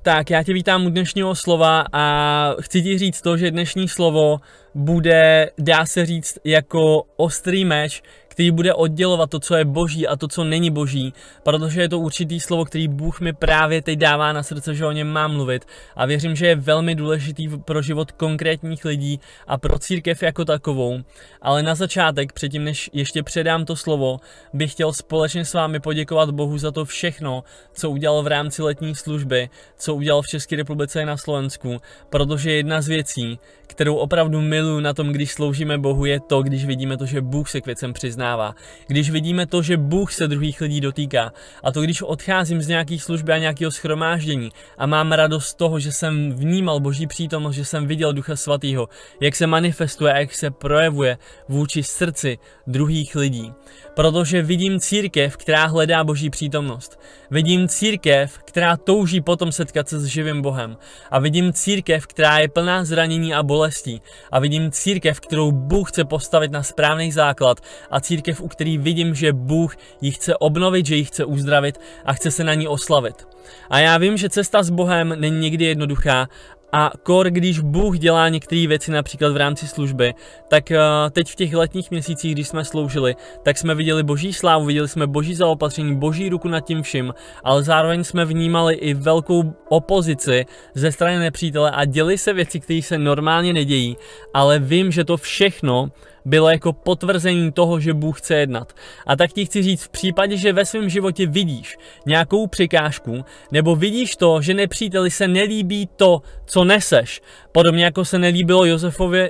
Tak já tě vítám u dnešního slova a chci ti říct to, že dnešní slovo bude, dá se říct, jako ostrý meč, který bude oddělovat to, co je boží a to, co není boží, protože je to určitý slovo, který Bůh mi právě teď dává na srdce, že o něm mám mluvit a věřím, že je velmi důležitý pro život konkrétních lidí a pro církev jako takovou. Ale na začátek, předtím než ještě předám to slovo, bych chtěl společně s vámi poděkovat Bohu za to všechno, co udělal v rámci letní služby, co udělal v České republice i na Slovensku, protože jedna z věcí, kterou opravdu miluju na tom, když sloužíme Bohu, je to, když vidíme to, že Bůh se k věcem přiznává. Když vidíme to, že Bůh se druhých lidí dotýká. A to, když odcházím z nějaké služby a nějakého shromáždění a mám radost z toho, že jsem vnímal Boží přítomnost, že jsem viděl Ducha Svatého, jak se manifestuje a jak se projevuje vůči srdci druhých lidí. Protože vidím církev, která hledá Boží přítomnost. Vidím církev, která touží potom setkat se s živým Bohem. A vidím církev, která je plná zranění a bolestí. A vidím církev, kterou Bůh chce postavit na správný základ. A církev, u který vidím, že Bůh ji chce obnovit, že ji chce uzdravit a chce se na ní oslavit. A já vím, že cesta s Bohem není někdy jednoduchá. A když Bůh dělá některé věci například v rámci služby, tak teď v těch letních měsících, když jsme sloužili, tak jsme viděli Boží slávu, viděli jsme Boží zaopatření, Boží ruku nad tím vším, ale zároveň jsme vnímali i velkou opozici ze strany nepřítele a děly se věci, které se normálně nedějí, ale vím, že to všechno bylo jako potvrzení toho, že Bůh chce jednat. A tak ti chci říct, v případě, že ve svém životě vidíš nějakou překážku, nebo vidíš to, že nepříteli se nelíbí to, co neseš, podobně jako se nelíbilo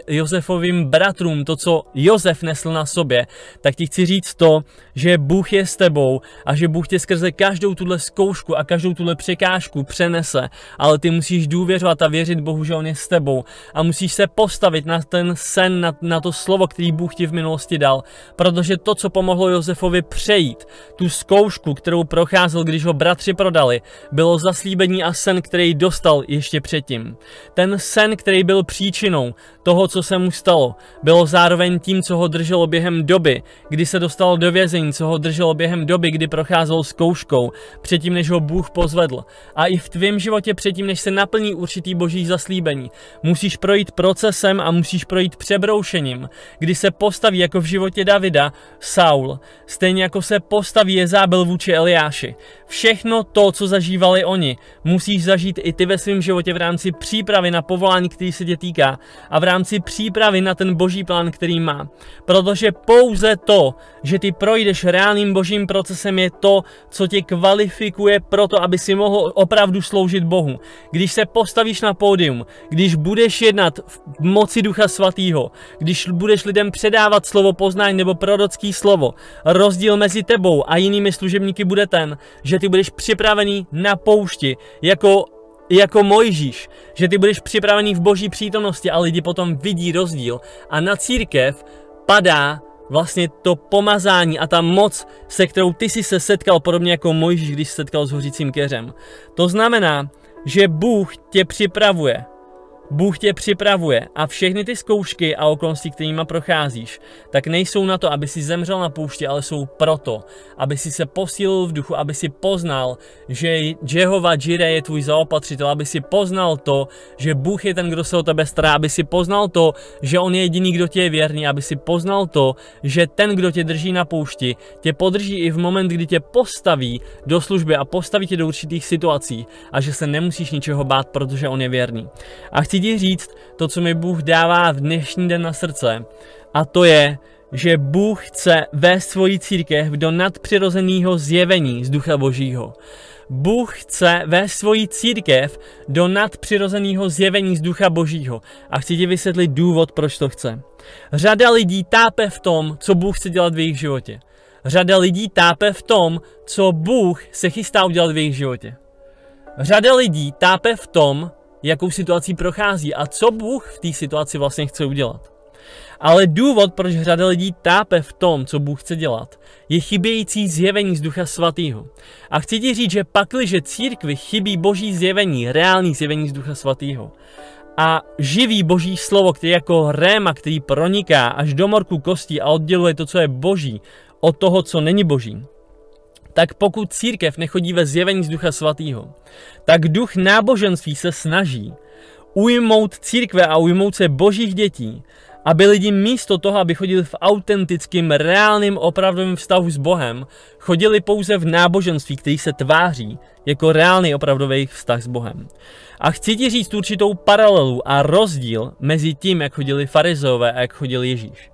Josefovým bratrům to, co Josef nesl na sobě, tak ti chci říct to, že Bůh je s tebou a že Bůh tě skrze každou tuhle zkoušku a každou tuhle překážku přenese, ale ty musíš důvěřovat a věřit Bohu, že on je s tebou a musíš se postavit na ten sen, na to slovo, který Bůh ti v minulosti dal, protože to, co pomohlo Josefovi přejít tu zkoušku, kterou procházel, když ho bratři prodali, bylo zaslíbení a sen, který dostal ještě předtím. Ten sen, který byl příčinou toho, co se mu stalo, bylo zároveň tím, co ho drželo během doby, kdy se dostal do vězení, co ho drželo během doby, kdy procházel zkouškou, předtím, než ho Bůh pozvedl. A i v tvém životě předtím, než se naplní určitý boží zaslíbení, musíš projít procesem a musíš projít přebroušením, kdy se postaví jako v životě Davida Saul, stejně jako se postaví Jezábel vůči Eliáši. Všechno to, co zažívali oni, musíš zažít i ty ve svém životě v rámci přípravy na povolání, který se tě týká a v rámci přípravy na ten boží plán, který má. Protože pouze to, že ty projdeš reálným božím procesem, je to, co tě kvalifikuje pro to, aby si mohl opravdu sloužit Bohu. Když se postavíš na pódium, když budeš jednat v moci Ducha Svatého, když budeš lidem předávat slovo poznání nebo prorocký slovo, rozdíl mezi tebou a jinými služebníky bude ten, že ty budeš připravený na poušti, jako Mojžíš, že ty budeš připravený v boží přítomnosti a lidi potom vidí rozdíl a na církev padá vlastně to pomazání a ta moc, se kterou ty jsi se setkal, podobně jako Mojžíš, když se setkal s hořícím keřem. To znamená, že Bůh tě připravuje. Bůh tě připravuje a všechny ty zkoušky a okolnosti, kterýma procházíš, tak nejsou na to, aby si zemřel na poušti, ale jsou proto, aby si se posílil v duchu, aby si poznal, že Jehova Jireh je tvůj zaopatřitel, aby si poznal to, že Bůh je ten, kdo se o tebe stará, aby si poznal to, že on je jediný, kdo tě je věrný, aby si poznal to, že ten, kdo tě drží na poušti, tě podrží i v moment, kdy tě postaví do služby a postaví tě do určitých situací a že se nemusíš ničeho bát, protože on je věrný. A chci ti říct to, co mi Bůh dává v dnešní den na srdce, a to je, že Bůh chce vést svoji církev do nadpřirozeného zjevení z Ducha Božího. Bůh chce vést svoji církev do nadpřirozeného zjevení z Ducha Božího. A chci ti vysvětlit důvod, proč to chce. Řada lidí tápe v tom, co Bůh chce dělat v jejich životě. Řada lidí tápe v tom, co Bůh se chystá udělat v jejich životě. Řada lidí tápe v tom, jakou situací prochází a co Bůh v té situaci vlastně chce udělat. Ale důvod, proč řada lidí tápe v tom, co Bůh chce dělat, je chybějící zjevení z Ducha Svatého. A chci ti říct, že pakliže církvi chybí boží zjevení, reálný zjevení z Ducha Svatého, a živý boží slovo, který jako réma, který proniká až do morku kostí a odděluje to, co je boží, od toho, co není boží, tak pokud církev nechodí ve zjevení z Ducha Svatého, tak duch náboženství se snaží ujmout církve a ujmout se božích dětí, aby lidi místo toho, aby chodili v autentickém, reálným, opravdovém vztahu s Bohem, chodili pouze v náboženství, který se tváří jako reálný, opravdový vztah s Bohem. A chci ti říct určitou paralelu a rozdíl mezi tím, jak chodili farizeové a jak chodil Ježíš.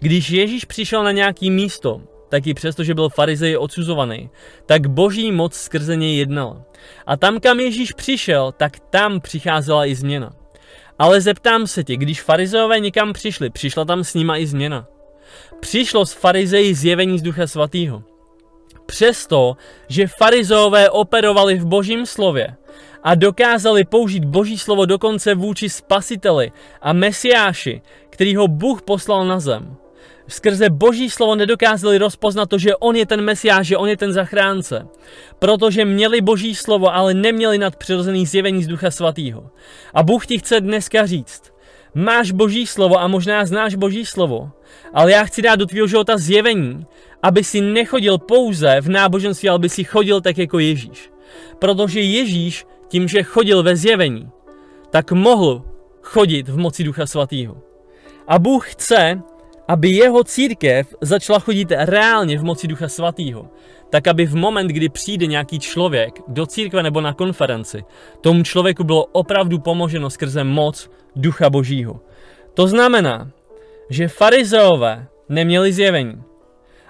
Když Ježíš přišel na nějaké místo, tak i přesto, že byl farizej odsuzovaný, tak boží moc skrze něj jednala. A tam, kam Ježíš přišel, tak tam přicházela i změna. Ale zeptám se tě, když farizeové někam přišli, přišla tam s nima i změna? Přišlo z farizeji zjevení z Ducha Svatého. Přesto, že farizeové operovali v božím slově a dokázali použít boží slovo dokonce vůči spasiteli a mesiáši, který ho Bůh poslal na zem, skrze boží slovo nedokázali rozpoznat to, že on je ten mesiáš, že on je ten zachránce. Protože měli boží slovo, ale neměli nadpřirozený zjevení z Ducha Svatého. A Bůh ti chce dneska říct, máš boží slovo a možná znáš boží slovo, ale já chci dát do tvého života zjevení, aby si nechodil pouze v náboženství, ale aby si chodil tak jako Ježíš. Protože Ježíš tím, že chodil ve zjevení, tak mohl chodit v moci Ducha Svatého. A Bůh chce, aby jeho církev začala chodit reálně v moci Ducha Svatého, tak aby v moment, kdy přijde nějaký člověk do církve nebo na konferenci, tomu člověku bylo opravdu pomoženo skrze moc Ducha Božího. To znamená, že farizeové neměli zjevení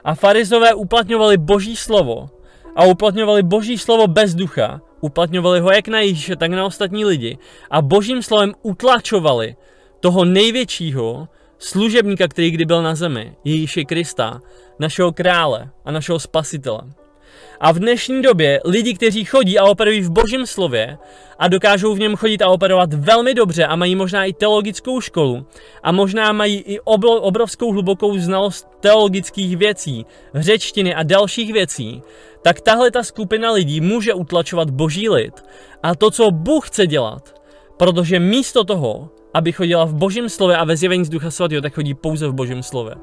a farizeové uplatňovali Boží slovo a uplatňovali Boží slovo bez ducha, uplatňovali ho jak na Ježíše, tak na ostatní lidi a Božím slovem utlačovali toho největšího služebníka, který kdy byl na zemi, Ježíše Krista, našeho krále a našeho spasitele. A v dnešní době lidi, kteří chodí a operují v božím slově a dokážou v něm chodit a operovat velmi dobře a mají možná i teologickou školu a možná mají i obrovskou hlubokou znalost teologických věcí, řečtiny a dalších věcí, tak tahle ta skupina lidí může utlačovat boží lid a to, co Bůh chce dělat, protože místo toho, aby chodila v božím slově a ve zjevení z Ducha Svatého, tak chodí pouze v božím slově.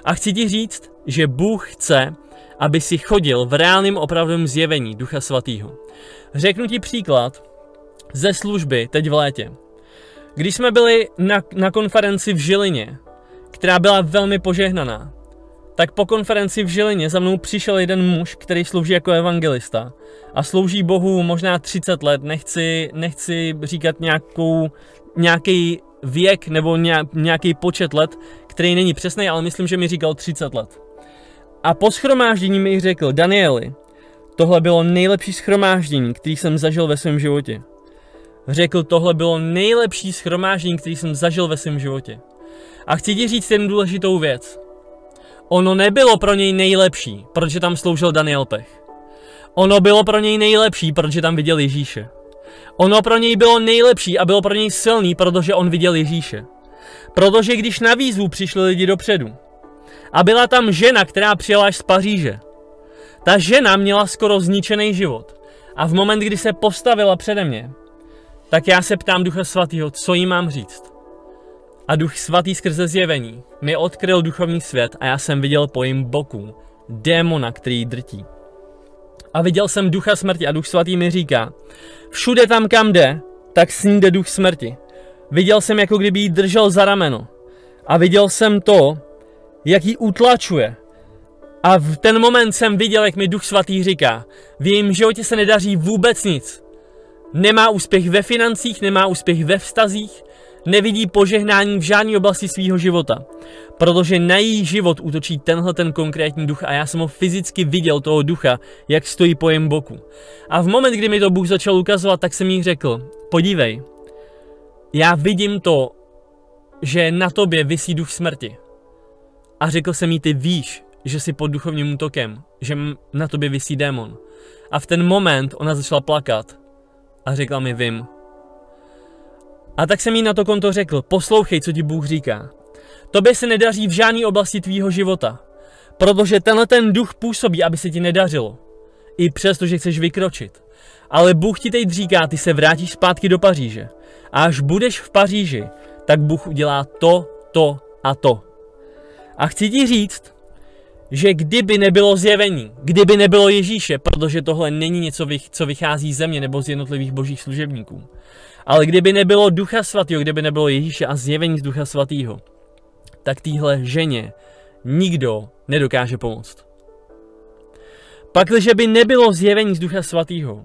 A chci ti říct, že Bůh chce, aby si chodil v reálném opravdovém zjevení Ducha Svatého. Řeknu ti příklad ze služby teď v létě. Když jsme byli na konferenci v Žilině, která byla velmi požehnaná, tak po konferenci v Žilině za mnou přišel jeden muž, který slouží jako evangelista a slouží Bohu možná 30 let, nechci říkat nějaký věk nebo nějaký počet let, který není přesný, ale myslím, že mi říkal 30 let. A po shromáždění mi řekl, Danieli, tohle bylo nejlepší shromáždění, který jsem zažil ve svém životě. Řekl, tohle bylo nejlepší shromáždění, který jsem zažil ve svém životě. A chci ti říct jednu důležitou věc. Ono nebylo pro něj nejlepší, protože tam sloužil Daniel Pech. Ono bylo pro něj nejlepší, protože tam viděl Ježíše. Ono pro něj bylo nejlepší a bylo pro něj silný, protože on viděl Ježíše. Protože když na výzvu přišli lidi dopředu a byla tam žena, která přijela až z Paříže, ta žena měla skoro zničený život a v moment, kdy se postavila přede mě, tak já se ptám Ducha Svatého, co jí mám říct. A Duch Svatý skrze zjevení mi odkryl duchovní svět a já jsem viděl po jejím boku démona, který jí drtí. A viděl jsem ducha smrti a Duch Svatý mi říká, všude tam, kam jde, tak s ní jde duch smrti. Viděl jsem, jako kdyby jí držel za rameno. A viděl jsem to, jak ji utlačuje. A v ten moment jsem viděl, jak mi Duch Svatý říká, v jejím životě se nedaří vůbec nic. Nemá úspěch ve financích, nemá úspěch ve vztazích, nevidí požehnání v žádné oblasti svého života. Protože na její život útočí tenhle ten konkrétní duch a já jsem ho fyzicky viděl, toho ducha, jak stojí po jejím boku. A v moment, kdy mi to Bůh začal ukazovat, tak jsem jí řekl, podívej, já vidím to, že na tobě visí duch smrti. A řekl jsem jí, ty víš, že jsi pod duchovním útokem, že na tobě visí démon. A v ten moment ona začala plakat a řekla mi, vím. A tak jsem jí na to konto řekl, poslouchej, co ti Bůh říká. Tobě se nedaří v žádné oblasti tvýho života, protože tenhle ten duch působí, aby se ti nedařilo. I přesto, že chceš vykročit. Ale Bůh ti teď říká, ty se vrátíš zpátky do Paříže. A až budeš v Paříži, tak Bůh udělá to a to. A chci ti říct, že kdyby nebylo zjevení, kdyby nebylo Ježíše, protože tohle není něco, co vychází z země nebo z jednotlivých božích služebníků, ale kdyby nebylo Ducha Svatého, kdyby nebylo Ježíše a zjevení z Ducha Svatého, tak téhle ženě nikdo nedokáže pomoct. Pakliže by nebylo zjevení z Ducha Svatého,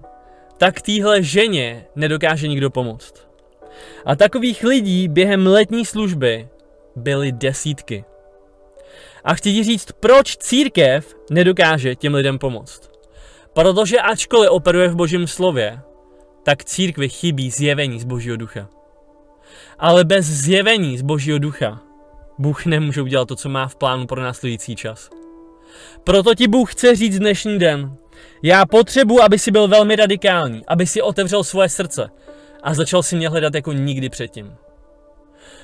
tak téhle ženě nedokáže nikdo pomoct. A takových lidí během letní služby byly desítky. A chci ti říct, proč církev nedokáže těm lidem pomoct. Protože ačkoliv operuje v Božím slově, tak církvi chybí zjevení z Božího ducha. Ale bez zjevení z Božího ducha Bůh nemůže udělat to, co má v plánu pro následující čas. Proto ti Bůh chce říct dnešní den, já potřebuji, aby si byl velmi radikální, aby si otevřel svoje srdce a začal si mě hledat jako nikdy předtím.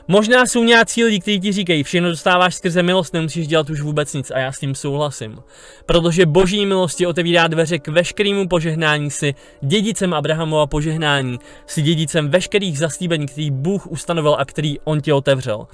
Možná jsou nějací lidi, kteří ti říkají, všechno dostáváš skrze milost, nemusíš dělat už vůbec nic a já s tím souhlasím. Protože Boží milosti otevírá dveře k veškerému požehnání, si dědicem Abrahamova požehnání, si dědicem veškerých zaslíbení, který Bůh ustanovil a který on ti otevřel.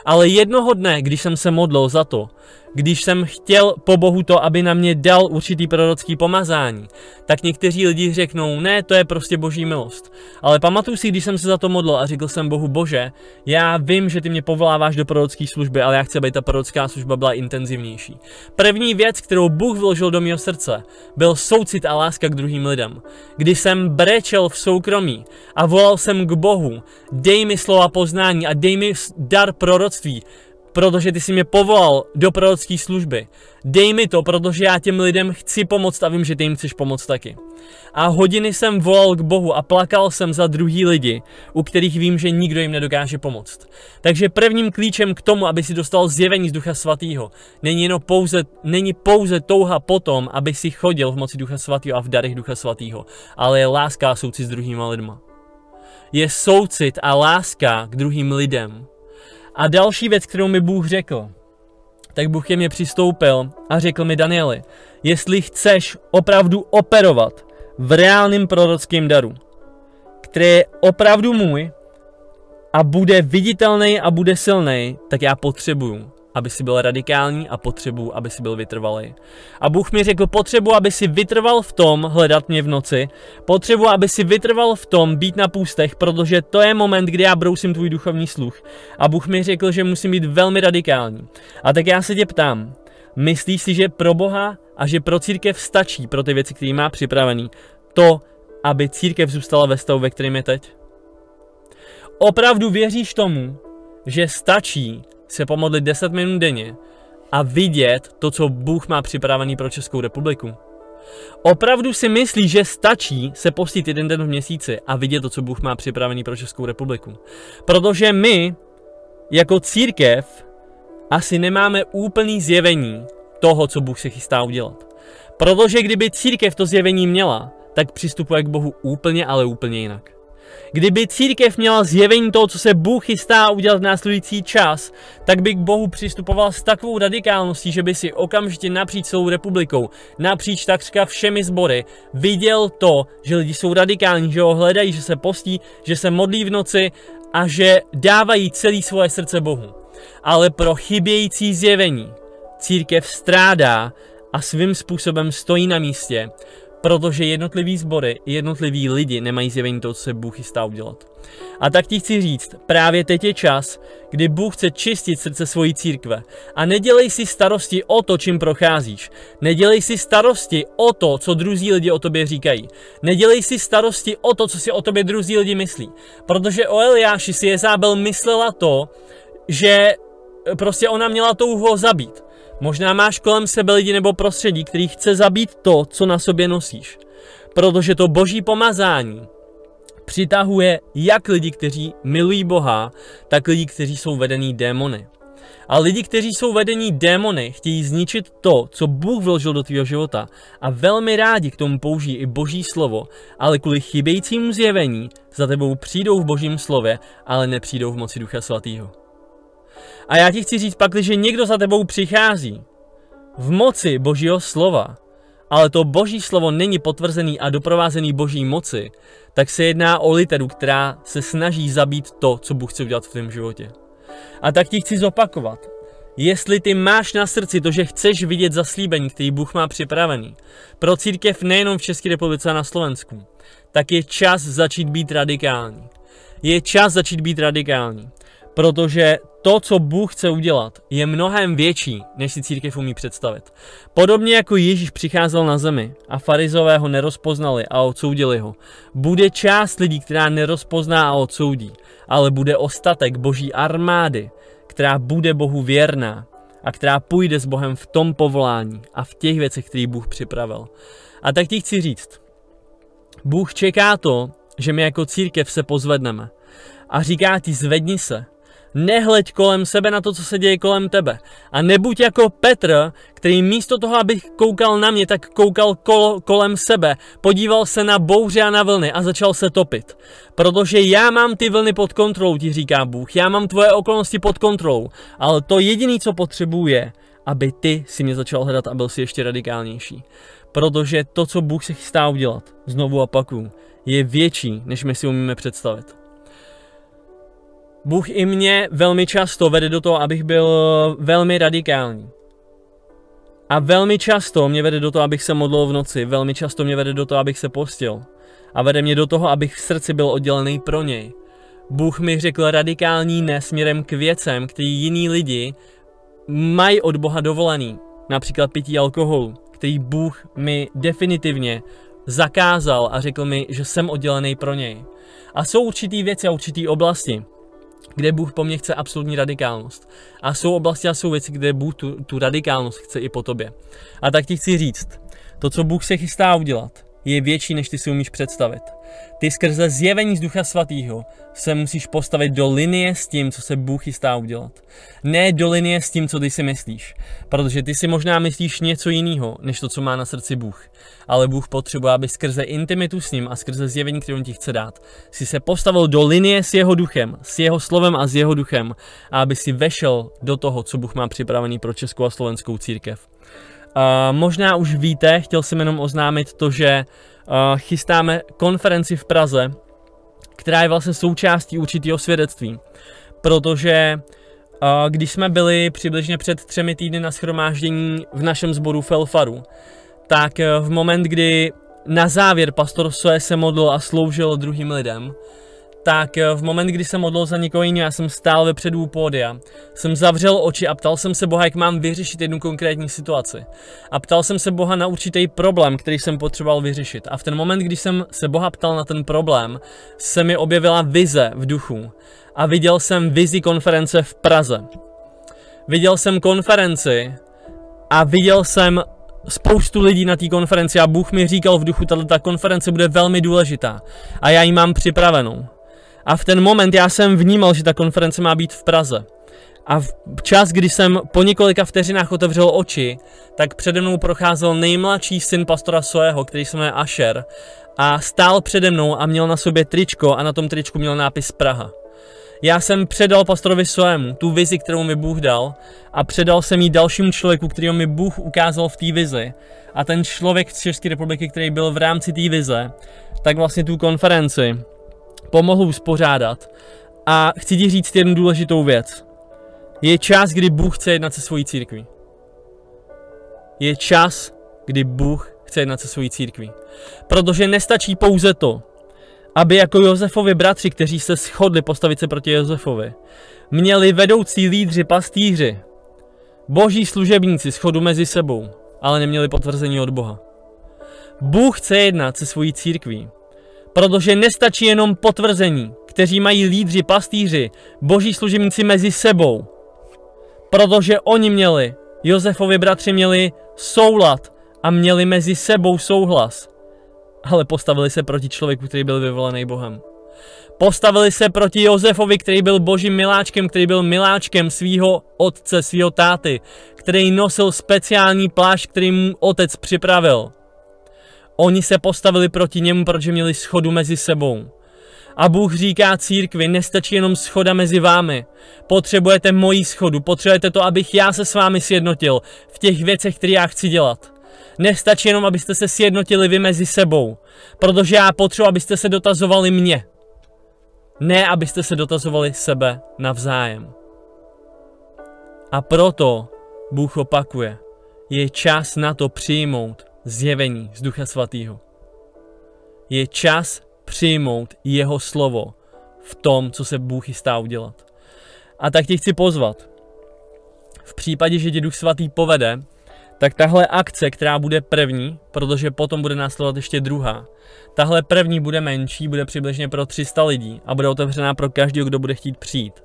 Ale jednoho dne, když jsem se modlil za to, když jsem chtěl po Bohu to, aby na mě dal určitý prorocký pomazání, tak někteří lidi řeknou, ne, to je prostě Boží milost. Ale pamatuju si, když jsem se za to modlil a řekl jsem Bohu, Bože, já vím, že ty mě povoláváš do prorocké služby, ale já chci, aby ta prorocká služba byla intenzivnější. První věc, kterou Bůh vložil do mého srdce, byl soucit a láska k druhým lidem. Kdy jsem brečel v soukromí a volal jsem k Bohu, dej mi slova poznání a dej mi dar proroctví, protože ty jsi mě povolal do prorocké služby. Dej mi to, protože já těm lidem chci pomoct a vím, že ty jim chceš pomoct taky. A hodiny jsem volal k Bohu a plakal jsem za druhý lidi, u kterých vím, že nikdo jim nedokáže pomoct. Takže prvním klíčem k tomu, aby si dostal zjevení z Ducha Svatého, není pouze touha potom, aby si chodil v moci Ducha Svatého a v darech Ducha Svatého, ale je láska a soucit s druhýma lidma. Je soucit a láska k druhým lidem. A další věc, kterou mi Bůh řekl, tak Bůh ke mně přistoupil a řekl mi, Danieli, jestli chceš opravdu operovat v reálném prorockém daru, který je opravdu můj a bude viditelný a bude silný, tak já potřebuju, aby si byl radikální a potřebuju, aby si byl vytrvalý. A Bůh mi řekl, potřebuju, aby si vytrval v tom hledat mě v noci, potřebuju, aby si vytrval v tom být na půstech, protože to je moment, kdy já brousím tvůj duchovní sluch. A Bůh mi řekl, že musím být velmi radikální. A tak já se tě ptám, myslíš si, že pro Boha a že pro církev stačí pro ty věci, které má připravený, to, aby církev zůstala ve stavu, ve kterém je teď? Opravdu věříš tomu, že stačí se pomodlit 10 minut denně a vidět to, co Bůh má připravený pro Českou republiku? Opravdu si myslíš, že stačí se postit jeden den v měsíci a vidět to, co Bůh má připravený pro Českou republiku? Protože my, jako církev, asi nemáme úplný zjevení toho, co Bůh se chystá udělat. Protože kdyby církev to zjevení měla, tak přistupuje k Bohu úplně, ale úplně jinak. Kdyby církev měla zjevení toho, co se Bůh chystá udělat v následující čas, tak by k Bohu přistupoval s takovou radikálností, že by si okamžitě napříč celou republikou, napříč takřka všemi sbory, viděl to, že lidi jsou radikální, že ho hledají, že se postí, že se modlí v noci a že dávají celé svoje srdce Bohu. Ale pro chybějící zjevení církev strádá a svým způsobem stojí na místě, protože jednotlivý sbory, jednotliví lidi nemají zjevení toho, co se Bůh chystá udělat. A tak ti chci říct, právě teď je čas, kdy Bůh chce čistit srdce svojí církve. A nedělej si starosti o to, čím procházíš. Nedělej si starosti o to, co druzí lidi o tobě říkají. Nedělej si starosti o to, co si o tobě druzí lidi myslí. Protože o Eliáši si Jezábel myslela to, že prostě ona měla touhu ho zabít. Možná máš kolem sebe lidi nebo prostředí, který chce zabít to, co na sobě nosíš. Protože to boží pomazání přitahuje jak lidi, kteří milují Boha, tak lidi, kteří jsou vedení démony. A lidi, kteří jsou vedení démony, chtějí zničit to, co Bůh vložil do tvého života a velmi rádi k tomu použijí i boží slovo, ale kvůli chybějícímu zjevení za tebou přijdou v božím slově, ale nepřijdou v moci Ducha Svatého. A já ti chci říct, pakliže někdo za tebou přichází v moci božího slova, ale to boží slovo není potvrzený a doprovázený boží moci, tak se jedná o literu, která se snaží zabít to, co Bůh chce udělat v tvém životě. A tak ti chci zopakovat. Jestli ty máš na srdci to, že chceš vidět zaslíbení, který Bůh má připravený pro církev nejenom v České republice a na Slovensku, tak je čas začít být radikální. Je čas začít být radikální, protože to, co Bůh chce udělat, je mnohem větší, než si církev umí představit. Podobně jako Ježíš přicházel na zemi a farizové ho nerozpoznali a odsoudili ho, bude část lidí, která nerozpozná a odsoudí, ale bude ostatek Boží armády, která bude Bohu věrná a která půjde s Bohem v tom povolání a v těch věcech, které Bůh připravil. A tak ti chci říct, Bůh čeká to, že my jako církev se pozvedneme a říká ti, zvedni se. Nehleď kolem sebe na to, co se děje kolem tebe. A nebuď jako Petr, který místo toho, aby koukal na mě, tak koukal kolem sebe, podíval se na bouře a na vlny a začal se topit. Protože já mám ty vlny pod kontrolou, ti říká Bůh, já mám tvoje okolnosti pod kontrolou, ale to jediné, co potřebuji, je, aby ty si mě začal hledat a byl si ještě radikálnější. Protože to, co Bůh se chystá udělat, znovu opakuju, je větší, než my si umíme představit. Bůh i mě velmi často vede do toho, abych byl velmi radikální. A velmi často mě vede do toho, abych se modlil v noci. Velmi často mě vede do toho, abych se postil. A vede mě do toho, abych v srdci byl oddělený pro něj. Bůh mi řekl radikální ne směrem k věcem, který jiní lidi mají od Boha dovolený. Například pití alkoholu, který Bůh mi definitivně zakázal a řekl mi, že jsem oddělený pro něj. A jsou určitý věci a určitý oblasti, kde Bůh po mně chce absolutní radikálnost. A jsou oblasti a jsou věci, kde Bůh tu radikálnost chce i po tobě. A tak ti chci říct, to, co Bůh se chystá udělat, je větší, než ty si umíš představit. Ty skrze zjevení z Ducha Svatého se musíš postavit do linie s tím, co se Bůh chystá udělat. Ne do linie s tím, co ty si myslíš. Protože ty si možná myslíš něco jiného, než to, co má na srdci Bůh. Ale Bůh potřebuje, aby skrze intimitu s ním a skrze zjevení, které on ti chce dát, si se postavil do linie s jeho duchem, s jeho slovem a s jeho duchem, a aby si vešel do toho, co Bůh má připravený pro českou a slovenskou církev. Možná už víte, chtěl jsem jenom oznámit to, že chystáme konferenci v Praze, která je vlastně součástí určitého svědectví. Protože když jsme byli přibližně před 3 týdny na shromáždění v našem sboru Felfaru, tak v moment, kdy na závěr pastor Soe se modlil a sloužil druhým lidem, tak v moment, kdy jsem modlil za někoho jiného, já jsem stál vepředu u pódia, jsem zavřel oči a ptal jsem se Boha, jak mám vyřešit jednu konkrétní situaci. A ptal jsem se Boha na určitý problém, který jsem potřeboval vyřešit. A v ten moment, když jsem se Boha ptal na ten problém, se mi objevila vize v duchu. A viděl jsem vizi konference v Praze. Viděl jsem konferenci a viděl jsem spoustu lidí na té konferenci a Bůh mi říkal v duchu, tato konference bude velmi důležitá a já ji mám připravenou. A v ten moment já jsem vnímal, že ta konference má být v Praze. A v čas, kdy jsem po několika vteřinách otevřel oči, tak přede mnou procházel nejmladší syn pastora Soeho, který se jmenuje Asher, a stál přede mnou a měl na sobě tričko a na tom tričku měl nápis Praha. Já jsem předal pastorovi Soemu tu vizi, kterou mi Bůh dal, a předal jsem ji dalšímu člověku, kterého mi Bůh ukázal v té vizi. A ten člověk z České republiky, který byl v rámci té vize, tak vlastně tu konferenci pomohl uspořádat. A chci ti říct jednu důležitou věc. Je čas, kdy Bůh chce jednat se svojí církví. Je čas, kdy Bůh chce jednat se svojí církví. Protože nestačí pouze to, aby jako Josefovi bratři, kteří se shodli postavit se proti Josefovi, měli vedoucí lídři, pastýři, boží služebníci shodu mezi sebou, ale neměli potvrzení od Boha. Bůh chce jednat se svojí církví, protože nestačí jenom potvrzení, kteří mají lídři, pastýři, boží služebníci mezi sebou, protože oni měli, Josefovi bratři měli soulad a měli mezi sebou souhlas. Ale postavili se proti člověku, který byl vyvolený Bohem. Postavili se proti Josefovi, který byl božím miláčkem, který byl miláčkem svého otce, svého táty, který nosil speciální plášť, který mu otec připravil. Oni se postavili proti němu, protože měli shodu mezi sebou. A Bůh říká církvi, nestačí jenom shoda mezi vámi. Potřebujete moji shodu, potřebujete to, abych já se s vámi sjednotil v těch věcech, které já chci dělat. Nestačí jenom, abyste se sjednotili vy mezi sebou, protože já potřebuji, abyste se dotazovali mě. Ne, abyste se dotazovali sebe navzájem. A proto Bůh opakuje, je čas na to přijmout zjevení z Ducha Svatého. Je čas přijmout jeho slovo v tom, co se Bůh chystá udělat. A tak tě chci pozvat. V případě, že tě Duch Svatý povede, tak tahle akce, která bude první, protože potom bude následovat ještě druhá. Tahle první bude menší, bude přibližně pro 300 lidí a bude otevřená pro každého, kdo bude chtít přijít.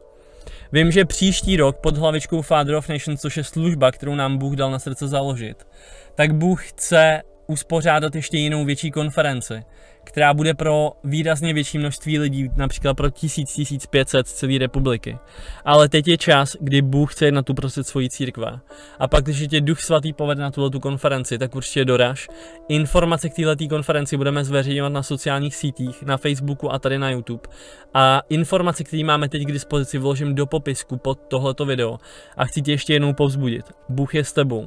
Vím, že příští rok pod hlavičkou Father of Nations, což je služba, kterou nám Bůh dal na srdce založit, tak Bůh chce uspořádat ještě jinou větší konferenci, která bude pro výrazně větší množství lidí, například pro 1000–1500 z celé republiky. Ale teď je čas, kdy Bůh chce jednat uprostřed svojí církve. A pak, když tě Duch Svatý povede na tuhletu konferenci, tak určitě doraž. Informace k této konferenci budeme zveřejňovat na sociálních sítích, na Facebooku a tady na YouTube. A informace, které máme teď k dispozici, vložím do popisku pod tohleto video. A chci tě ještě jednou povzbudit. Bůh je s tebou.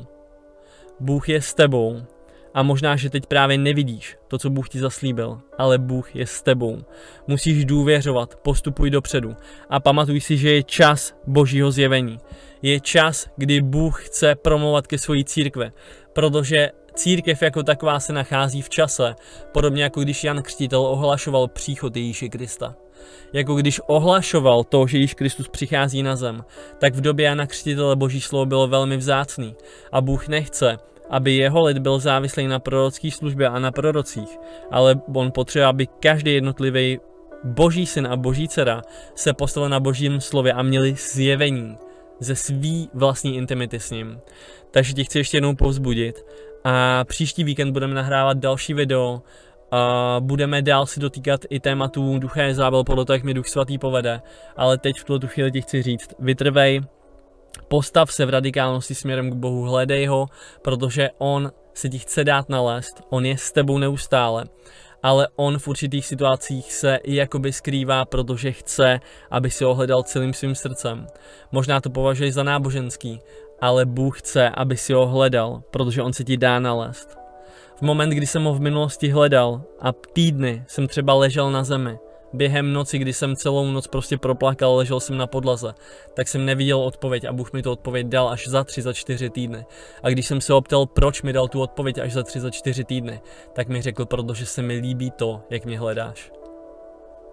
Bůh je s tebou. A možná, že teď právě nevidíš to, co Bůh ti zaslíbil, ale Bůh je s tebou. Musíš důvěřovat, postupuj dopředu a pamatuj si, že je čas Božího zjevení. Je čas, kdy Bůh chce promluvat ke své církvi, protože církev jako taková se nachází v čase, podobně jako když Jan Křtitel ohlašoval příchod Ježíše Krista. Jako když ohlašoval to, že Ježíš Kristus přichází na zem, tak v době Jana Křtitele Boží slovo bylo velmi vzácný a Bůh nechce, aby jeho lid byl závislý na prorocké službě a na prorocích, ale on potřebuje, aby každý jednotlivý Boží syn a Boží dcera se postavil na Božím slově a měli zjevení ze svý vlastní intimity s ním. Takže ti chci ještě jednou povzbudit a příští víkend budeme nahrávat další video a budeme dál si dotýkat i tématů ducha Jezabel podle toho, jak mi Duch Svatý povede, ale teď v tuto chvíli ti chci říct, vytrvej, postav se v radikálnosti směrem k Bohu, hledej ho, protože on se ti chce dát nalézt, on je s tebou neustále, ale on v určitých situacích se i jakoby skrývá, protože chce, aby si ho hledal celým svým srdcem. Možná to považuješ za náboženský, ale Bůh chce, aby si ho hledal, protože on se ti dá nalézt. V moment, kdy jsem ho v minulosti hledal a týdny jsem třeba ležel na zemi, během noci, kdy jsem celou noc prostě proplakal, ležel jsem na podlaze, tak jsem neviděl odpověď a Bůh mi tu odpověď dal až za 3–4 týdny. A když jsem se optal, proč mi dal tu odpověď až za 3–4 týdny, tak mi řekl, protože se mi líbí to, jak mě hledáš.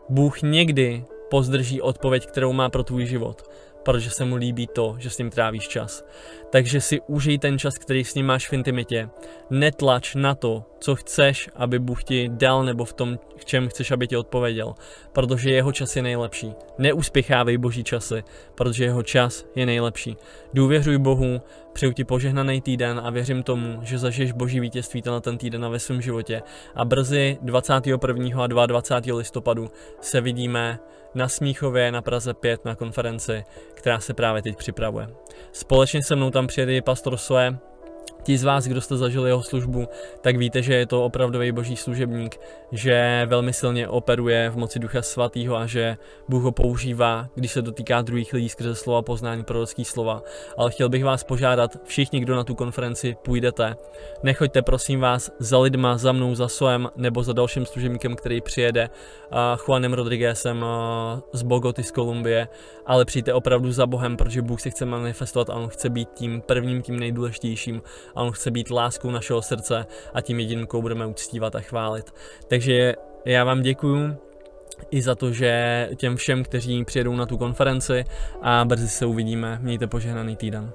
Bůh někdy pozdrží odpověď, kterou má pro tvůj život, protože se mu líbí to, že s ním trávíš čas. Takže si užij ten čas, který s ním máš v intimitě. Netlač na to, co chceš, aby Bůh ti dal, nebo v tom, v čem chceš, aby ti odpověděl, protože jeho čas je nejlepší. Neuspěchávej Boží časy, protože jeho čas je nejlepší. Důvěřuj Bohu, přeju ti požehnaný týden a věřím tomu, že zažiješ Boží vítězství na ten týden a ve svém životě. A brzy 21. a 22. listopadu se vidíme na Smíchově na Praze 5 na konferenci, která se právě teď připravuje. Společně se mnou tam přijede pastor Soe. Ti z vás, kdo jste zažili jeho službu, tak víte, že je to opravdový boží služebník, že velmi silně operuje v moci Ducha Svatého a že Bůh ho používá, když se dotýká druhých lidí skrze slova poznání, prorocký slova. Ale chtěl bych vás požádat, všichni, kdo na tu konferenci půjdete, nechoďte prosím vás za lidma, za mnou, za Soem nebo za dalším služebníkem, který přijede, Juanem Rodriguezem z Bogoty z Kolumbie, ale přijďte opravdu za Bohem, protože Bůh se chce manifestovat a on chce být tím prvním, tím nejdůležitějším. A on chce být láskou našeho srdce a tím jedinkou budeme uctívat a chválit. Takže já vám děkuju i za to, že těm všem, kteří přijedou na tu konferenci a brzy se uvidíme. Mějte požehnaný týden.